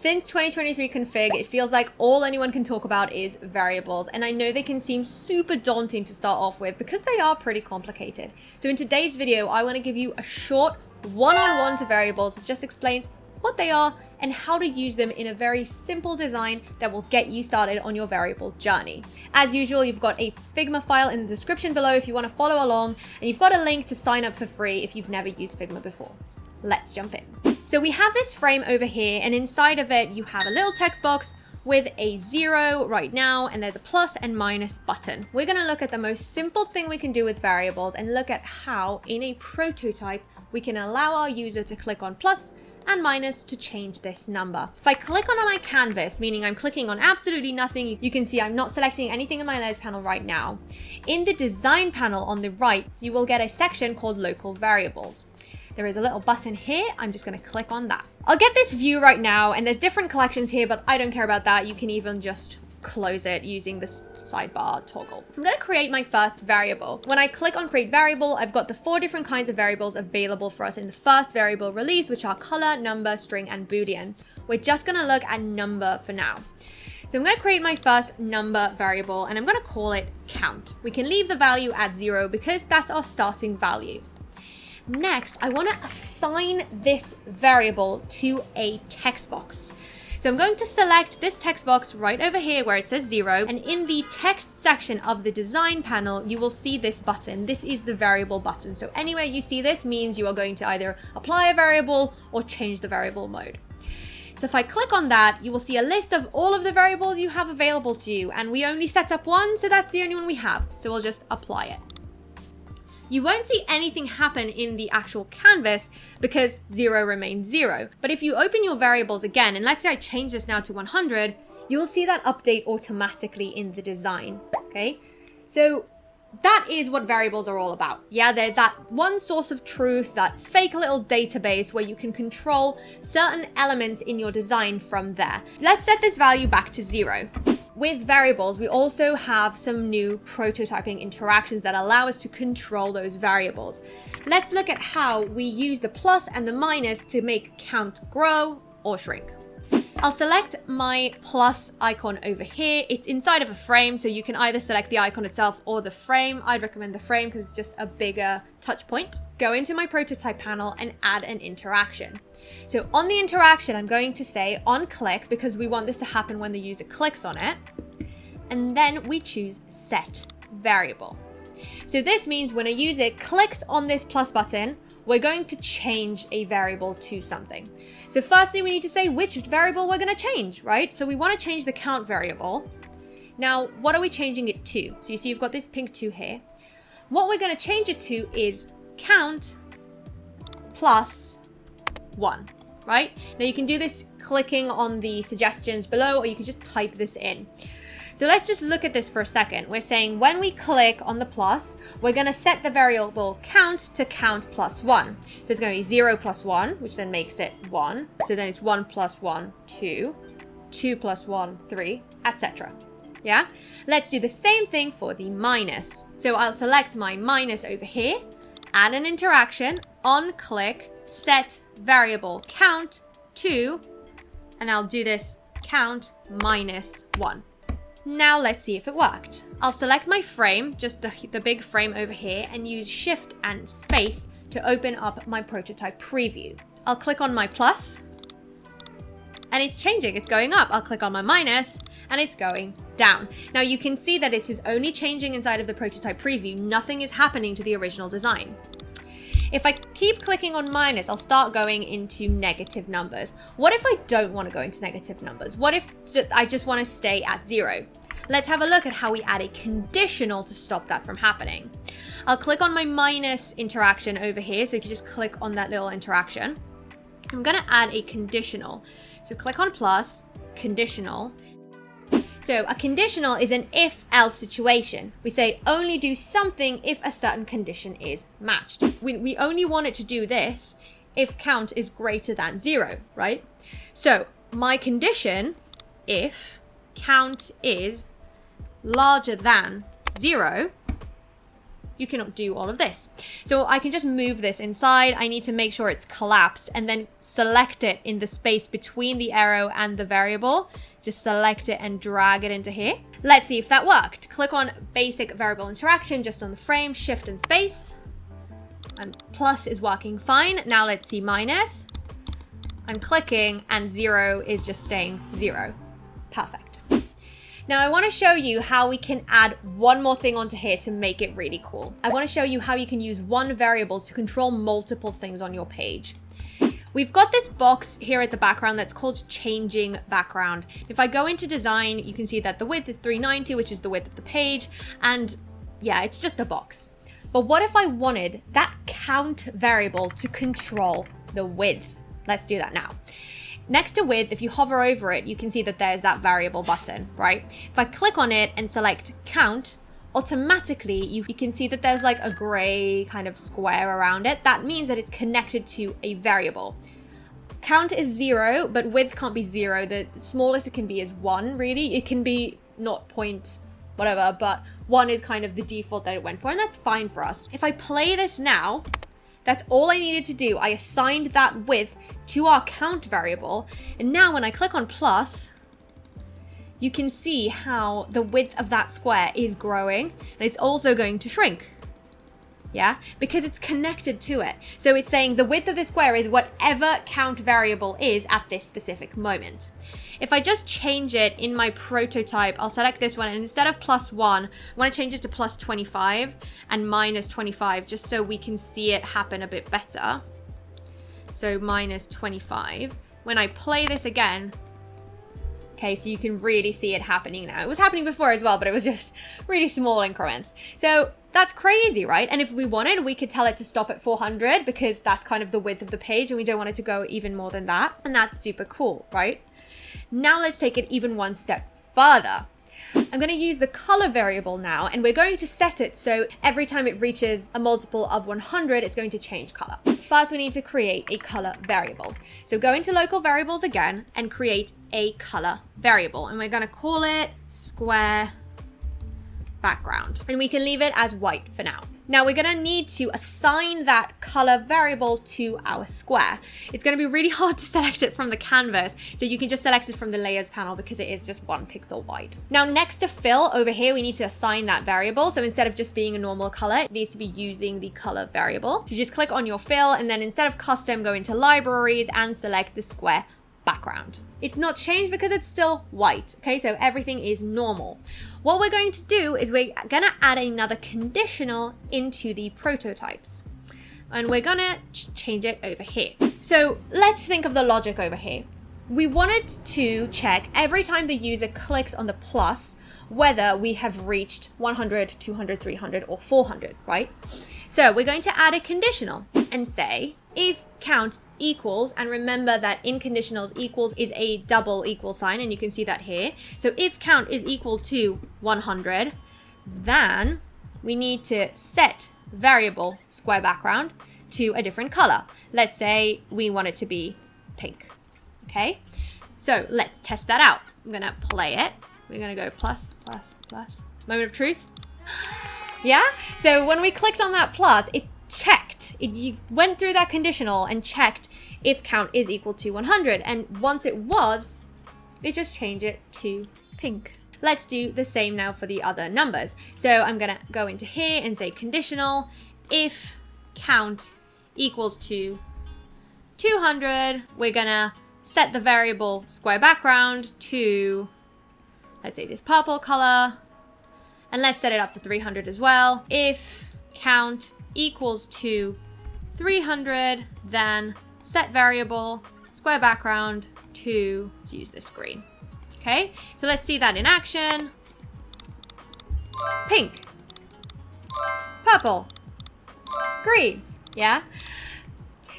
Since 2023 config, it feels like all anyone can talk about is variables, and I know they can seem super daunting to start off with because they are pretty complicated. So in today's video, I want to give you a short one-on-one to variables that just explains what they are and how to use them in a very simple design that will get you started on your variable journey. As usual, you've got a Figma file in the description below if you want to follow along, and you've got a link to sign up for free if you've never used Figma before. Let's jump in. So we have this frame over here, and inside of it, you have a little text box with a 0 right now, and there's a plus and minus button. We're going to look at the most simple thing we can do with variables and look at how in a prototype, we can allow our user to click on plus and minus to change this number. If I click on my canvas, meaning I'm clicking on absolutely nothing, you can see I'm not selecting anything in my layers panel right now. In the design panel on the right, you will get a section called local variables. There is a little button here. I'm just going to click on that. I'll get this view right now, and there's different collections here, but I don't care about that. You can even just close it using this sidebar toggle. I'm going to create my first variable. When I click on create variable, I've got the 4 different kinds of variables available for us in the first variable release, which are color, number, string, and boolean. We're just going to look at number for now. So I'm going to create my first number variable, and I'm going to call it count. We can leave the value at 0 because that's our starting value. Next, I want to assign this variable to a text box. So I'm going to select this text box right over here where it says 0, and in the text section of the design panel, you will see this button. This is the variable button. So anywhere you see this means you are going to either apply a variable or change the variable mode. So if I click on that, you will see a list of all of the variables you have available to you, and we only set up one, so that's the only one we have. So we'll just apply it. You won't see anything happen in the actual canvas because 0 remains 0. But if you open your variables again, and let's say I change this now to 100, you'll see that update automatically in the design, okay? So that is what variables are all about. Yeah, they're that one source of truth, that fake little database where you can control certain elements in your design from there. Let's set this value back to 0. With variables, we also have some new prototyping interactions that allow us to control those variables. Let's look at how we use the plus and the minus to make count grow or shrink. I'll select my plus icon over here. It's inside of a frame, so you can either select the icon itself or the frame. I'd recommend the frame because it's just a bigger touch point. Go into my prototype panel and add an interaction. So on the interaction, I'm going to say on click because we want this to happen when the user clicks on it. And then we choose set variable. So this means when a user clicks on this plus button, we're going to change a variable to something. So firstly, we need to say which variable we're going to change, right? So we want to change the count variable. Now, what are we changing it to? So you see you've got this pink 2 here. What we're going to change it to is count plus 1, right? Now you can do this clicking on the suggestions below, or you can just type this in. So let's just look at this for a second. We're saying when we click on the plus, we're going to set the variable count to count plus 1. So it's going to be 0 plus 1, which then makes it 1. So then it's 1 plus 1, 2, 2 plus 1, 3, etc. Yeah? Let's do the same thing for the minus. So I'll select my minus over here, add an interaction, on click, set variable count to, and I'll do this count minus 1. Now let's see if it worked. I'll select my frame, just the big frame over here, and use shift and space to open up my prototype preview. I'll click on my plus, and it's changing, it's going up. I'll click on my minus, and it's going down. Now you can see that it is only changing inside of the prototype preview. Nothing is happening to the original design. If I keep clicking on minus, I'll start going into negative numbers. What if I don't want to go into negative numbers? What if I just want to stay at 0? Let's have a look at how we add a conditional to stop that from happening. I'll click on my minus interaction over here. So you can just click on that little interaction. I'm going to add a conditional. So click on plus, conditional. So a conditional is an if-else situation. We say only do something if a certain condition is matched. We only want it to do this if count is greater than 0, right? So my condition, if count is larger than 0, you can do all of this. So I can just move this inside. I need to make sure it's collapsed and then select it in the space between the arrow and the variable. Just select it and drag it into here. Let's see if that worked. Click on basic variable interaction just on the frame, shift and space. And plus is working fine. Now let's see minus. I'm clicking and 0 is just staying 0. Perfect. Now I want to show you how we can add one more thing onto here to make it really cool. I want to show you how you can use one variable to control multiple things on your page. We've got this box here at the background that's called changing background. If I go into design, you can see that the width is 390, which is the width of the page. And yeah, it's just a box. But what if I wanted that count variable to control the width? Let's do that now. Next to width, if you hover over it, you can see that there's that variable button, right? If I click on it and select count, automatically you can see that there's like a gray kind of square around it. That means that it's connected to a variable. Count is 0, but width can't be 0. The smallest it can be is 1, really. It can be not point whatever, but 1 is kind of the default that it went for, and that's fine for us. If I play this now, that's all I needed to do. I assigned that width to our count variable, and now when I click on plus, you can see how the width of that square is growing, and it's also going to shrink. Yeah, because it's connected to it. So it's saying the width of the square is whatever count variable is at this specific moment. If I just change it in my prototype, I'll select this one, and instead of +1, I want to change it to +25 and -25, just so we can see it happen a bit better. So -25. When I play this again, okay, so you can really see it happening now. It was happening before as well, but it was just really small increments. So that's crazy, right? And if we wanted, we could tell it to stop at 400 because that's kind of the width of the page and we don't want it to go even more than that. And that's super cool, right? Now let's take it even one step further. I'm going to use the color variable now, and we're going to set it so every time it reaches a multiple of 100, it's going to change color. First, we need to create a color variable. So go into local variables again and create a color variable, and we're going to call it square background, and we can leave it as white for now. Now we're going to need to assign that color variable to our square. It's going to be really hard to select it from the canvas, so you can just select it from the layers panel because it is just 1 pixel wide. Now next to fill over here, we need to assign that variable. So instead of just being a normal color, it needs to be using the color variable. So just click on your fill, and then instead of custom, go into libraries and select the square background. It's not changed because it's still white. Okay, so everything is normal. What we're going to do is we're gonna add another conditional into the prototypes, and we're gonna change it over here. So let's think of the logic over here. We wanted to check every time the user clicks on the plus whether we have reached 100, 200, 300, or 400, right? So we're going to add a conditional and say if count equals, and remember that in conditionals equals is a double equal sign, and you can see that here. So if count is equal to 100, then we need to set variable square background to a different color. Let's say we want it to be pink. Okay, so let's test that out. I'm gonna play it. We're gonna go plus, plus, plus. Moment of truth. Yeah, so when we clicked on that plus, it checked. You went through that conditional and checked if count is equal to 100. And once it was, it just changed it to pink. Let's do the same now for the other numbers. So I'm gonna go into here and say conditional if count equals to 200. We're gonna set the variable square background to, let's say, this purple color. And let's set it up for 300 as well. If count equals to 300, then set variable square background to, let's use this green. Okay, so let's see that in action. Pink, purple, green, yeah?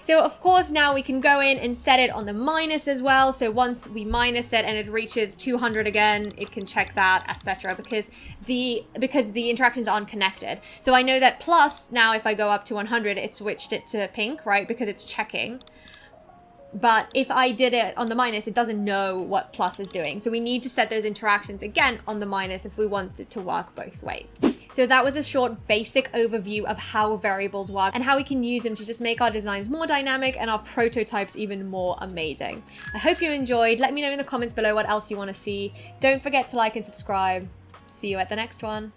So of course now we can go in and set it on the minus as well. So once we minus it and it reaches 200 again, it can check that, etc. because the interactions aren't connected. So I know that plus now if I go up to 100, it switched it to pink, right? Because it's checking. But if I did it on the minus, it doesn't know what plus is doing. So we need to set those interactions again on the minus if we want it to work both ways. So that was a short basic overview of how variables work and how we can use them to just make our designs more dynamic and our prototypes even more amazing. I hope you enjoyed. Let me know in the comments below what else you want to see. Don't forget to like and subscribe. See you at the next one.